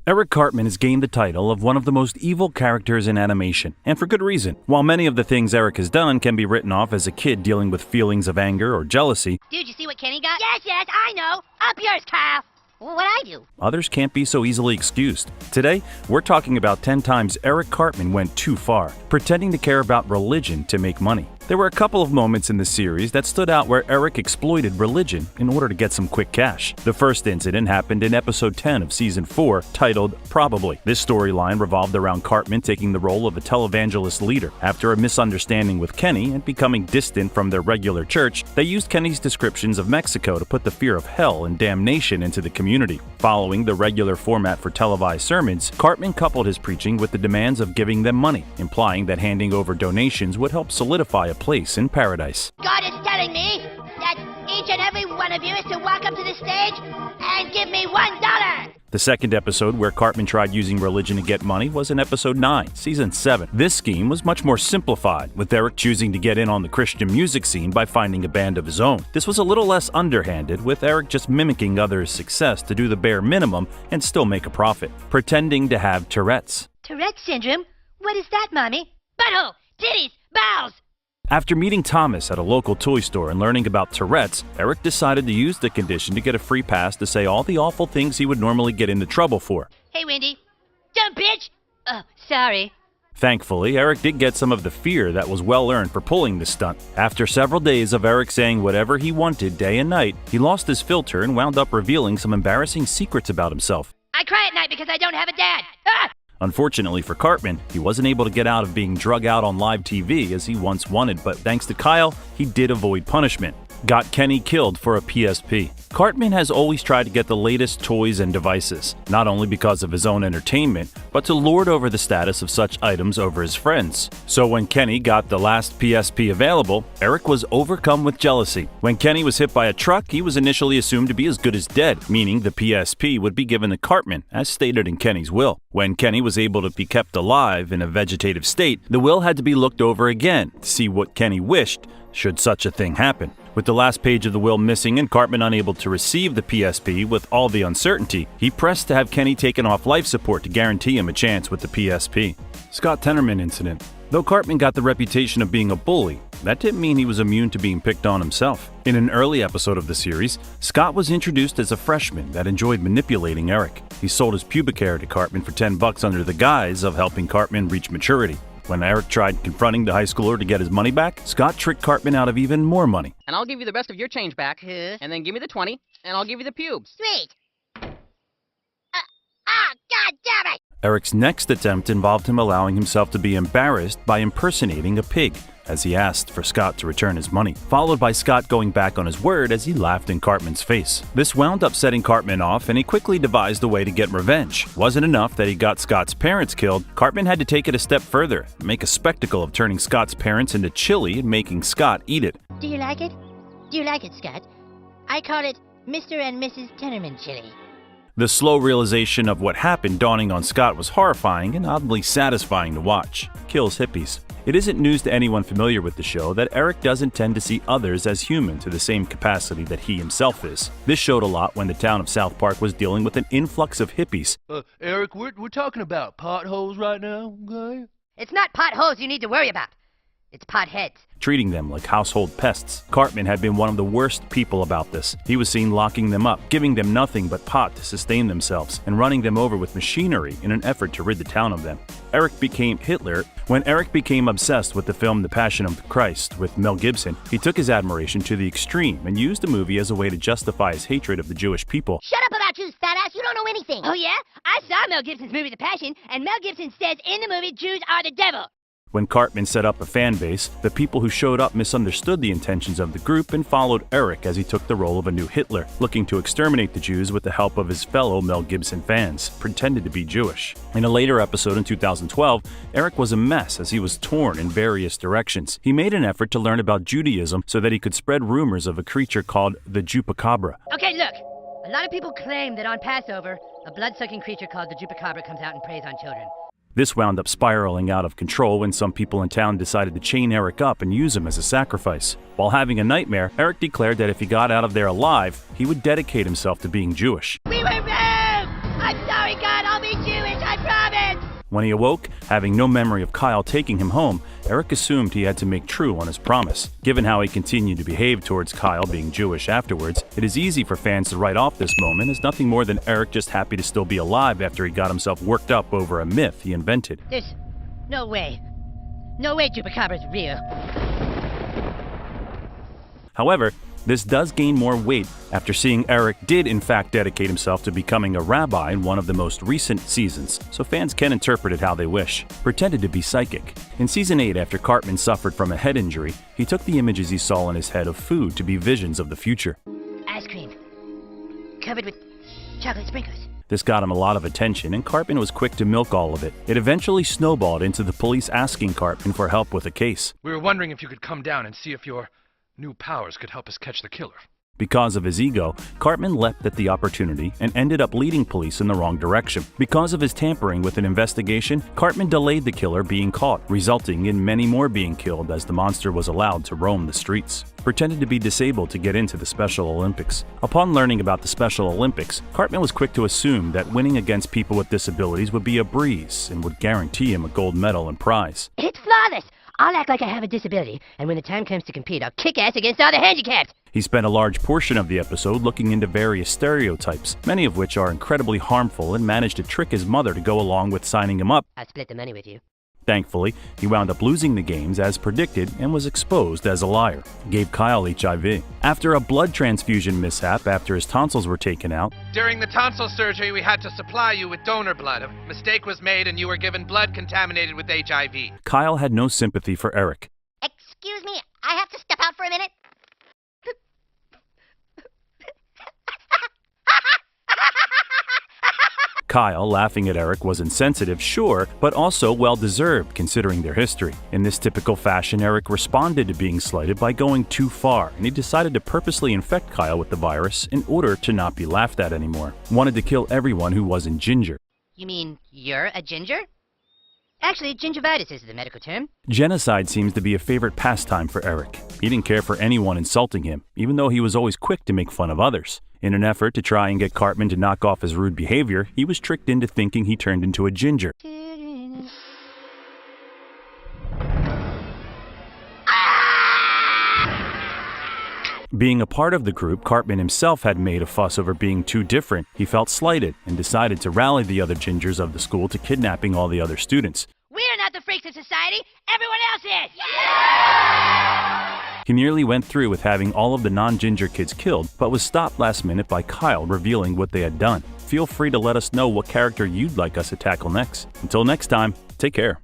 Eric Cartman has gained the title of one of the most evil characters in animation, and for good reason. While many of the things Eric has done can be written off as a kid dealing with feelings of anger or jealousy, Dude, you see what Kenny got? Yes, I know. Up yours, Kyle. What'd I do? others can't be so easily excused. Today, we're talking about 10 times Eric Cartman went too far, pretending to care about religion to make money. There were a couple of moments in the series that stood out where Eric exploited religion in order to get some quick cash. The first incident happened in episode 10 of season 4, titled Probably. This storyline revolved around Cartman taking the role of a televangelist leader. After a misunderstanding with Kenny and becoming distant from their regular church, they used Kenny's descriptions of Mexico to put the fear of hell and damnation into the community. Following the regular format for televised sermons, Cartman coupled his preaching with the demands of giving them money, implying that handing over donations would help solidify a place in paradise. God is telling me that each and every one of you is to walk up to the stage and give me $1. The second episode where Cartman tried using religion to get money was in episode 9, season 7. This scheme was much more simplified, with Eric choosing to get in on the Christian music scene by finding a band of his own. This was a little less underhanded, with Eric just mimicking others' success to do the bare minimum and still make a profit, pretending to have Tourette's. Tourette's syndrome? What is that, Mommy? Butthole, titties, bowels. After meeting Thomas at a local toy store and learning about Tourette's, Eric decided to use the condition to get a free pass to say all the awful things he would normally get into trouble for. Hey, Wendy. Dumb bitch. Oh, sorry. Thankfully, Eric did get some of the fear that was well earned for pulling this stunt. After several days of Eric saying whatever he wanted day and night, he lost his filter and wound up revealing some embarrassing secrets about himself. I cry at night because I don't have a dad. Ah! Unfortunately for Cartman, he wasn't able to get out of being drug out on live TV as he once wanted, but thanks to Kyle, he did avoid punishment. Got Kenny killed for a PSP. Cartman has always tried to get the latest toys and devices, not only because of his own entertainment, but to lord over the status of such items over his friends. So when Kenny got the last PSP available, Eric was overcome with jealousy. When Kenny was hit by a truck, he was initially assumed to be as good as dead, meaning the PSP would be given to Cartman, as stated in Kenny's will. When Kenny was able to be kept alive in a vegetative state, the will had to be looked over again to see what Kenny wished should such a thing happen. With the last page of the will missing and Cartman unable to receive the PSP with all the uncertainty, he pressed to have Kenny taken off life support to guarantee him a chance with the PSP. Scott Tenorman incident. Though Cartman got the reputation of being a bully, that didn't mean he was immune to being picked on himself. In an early episode of the series, Scott was introduced as a freshman that enjoyed manipulating Eric. He sold his pubic hair to Cartman for $10 under the guise of helping Cartman reach maturity. When Eric tried confronting the high schooler to get his money back, Scott tricked Cartman out of even more money. And I'll give you the rest of your change back. Huh? And then give me the 20, and I'll give you the pubes. Sweet. God damn it! Eric's next attempt involved him allowing himself to be embarrassed by impersonating a pig, as he asked for Scott to return his money, followed by Scott going back on his word as he laughed in Cartman's face. This wound up setting Cartman off, and he quickly devised a way to get revenge. Wasn't enough that he got Scott's parents killed, Cartman had to take it a step further, make a spectacle of turning Scott's parents into chili and making Scott eat it. Do you like it? Do you like it, Scott? I call it Mr. and Mrs. Tenorman chili. The slow realization of what happened dawning on Scott was horrifying and oddly satisfying to watch. Kills hippies. It isn't news to anyone familiar with the show that Eric doesn't tend to see others as human to the same capacity that he himself is. This showed a lot when the town of South Park was dealing with an influx of hippies. Eric, we're talking about potholes right now, okay? It's not potholes you need to worry about. It's potheads. Treating them like household pests. Cartman had been one of the worst people about this. He was seen locking them up, giving them nothing but pot to sustain themselves, and running them over with machinery in an effort to rid the town of them. Eric became Hitler. When Eric became obsessed with the film The Passion of Christ with Mel Gibson, he took his admiration to the extreme and used the movie as a way to justify his hatred of the Jewish people. Shut up about Jews, fat ass. You don't know anything. Oh, yeah? I saw Mel Gibson's movie The Passion, and Mel Gibson says in the movie Jews are the devil. When Cartman set up a fan base, the people who showed up misunderstood the intentions of the group and followed Eric as he took the role of a new Hitler, looking to exterminate the Jews with the help of his fellow Mel Gibson fans, pretended to be Jewish. In a later episode in 2012, Eric was a mess as he was torn in various directions. He made an effort to learn about Judaism so that he could spread rumors of a creature called the Chupacabra. Okay, look. A lot of people claim that on Passover, a blood-sucking creature called the Chupacabra comes out and preys on children. This wound up spiraling out of control when some people in town decided to chain Eric up and use him as a sacrifice. While having a nightmare, Eric declared that if he got out of there alive, he would dedicate himself to being Jewish. We were wrong! I'm sorry, God, I'll be When he awoke, having no memory of Kyle taking him home, Eric assumed he had to make true on his promise. Given how he continued to behave towards Kyle being Jewish afterwards, it is easy for fans to write off this moment as nothing more than Eric just happy to still be alive after he got himself worked up over a myth he invented. There's no way. No way Chupacabra's real. However, this does gain more weight after seeing Eric did in fact dedicate himself to becoming a rabbi in one of the most recent seasons, so fans can interpret it how they wish. Pretended to be psychic. In Season 8, after Cartman suffered from a head injury, he took the images he saw in his head of food to be visions of the future. Ice cream. Covered with chocolate sprinkles. This got him a lot of attention, and Cartman was quick to milk all of it. It eventually snowballed into the police asking Cartman for help with a case. We were wondering if you could come down and see if your new powers could help us catch the killer. Because of his ego, Cartman leapt at the opportunity and ended up leading police in the wrong direction. Because of his tampering with an investigation, Cartman delayed the killer being caught, resulting in many more being killed as the monster was allowed to roam the streets. Pretended to be disabled to get into the Special Olympics. Upon learning about the Special Olympics, Cartman was quick to assume that winning against people with disabilities would be a breeze and would guarantee him a gold medal and prize. It's flawless. I'll act like I have a disability, and when the time comes to compete, I'll kick ass against all the handicapped. He spent a large portion of the episode looking into various stereotypes, many of which are incredibly harmful, and managed to trick his mother to go along with signing him up. I'll split the money with you. Thankfully, he wound up losing the games as predicted and was exposed as a liar. Gave Kyle HIV. After a blood transfusion mishap after his tonsils were taken out, During the tonsil surgery, we had to supply you with donor blood. A mistake was made and you were given blood contaminated with HIV. Kyle had no sympathy for Eric. Excuse me, I have to step out for a minute. Kyle, laughing at Eric, was insensitive, sure, but also well-deserved considering their history. In this typical fashion, Eric responded to being slighted by going too far, and he decided to purposely infect Kyle with the virus in order to not be laughed at anymore. Wanted to kill everyone who wasn't ginger. You mean you're a ginger? Actually, gingivitis is the medical term. Genocide seems to be a favorite pastime for Eric. He didn't care for anyone insulting him, even though he was always quick to make fun of others. In an effort to try and get Cartman to knock off his rude behavior, he was tricked into thinking he turned into a ginger. Being a part of the group, Cartman himself had made a fuss over being too different. He felt slighted and decided to rally the other gingers of the school to kidnapping all the other students. We're not the freaks of society. Everyone else is. He nearly went through with having all of the non-ginger kids killed, but was stopped last minute by Kyle revealing what they had done. Feel free to let us know what character you'd like us to tackle next. Until next time, take care.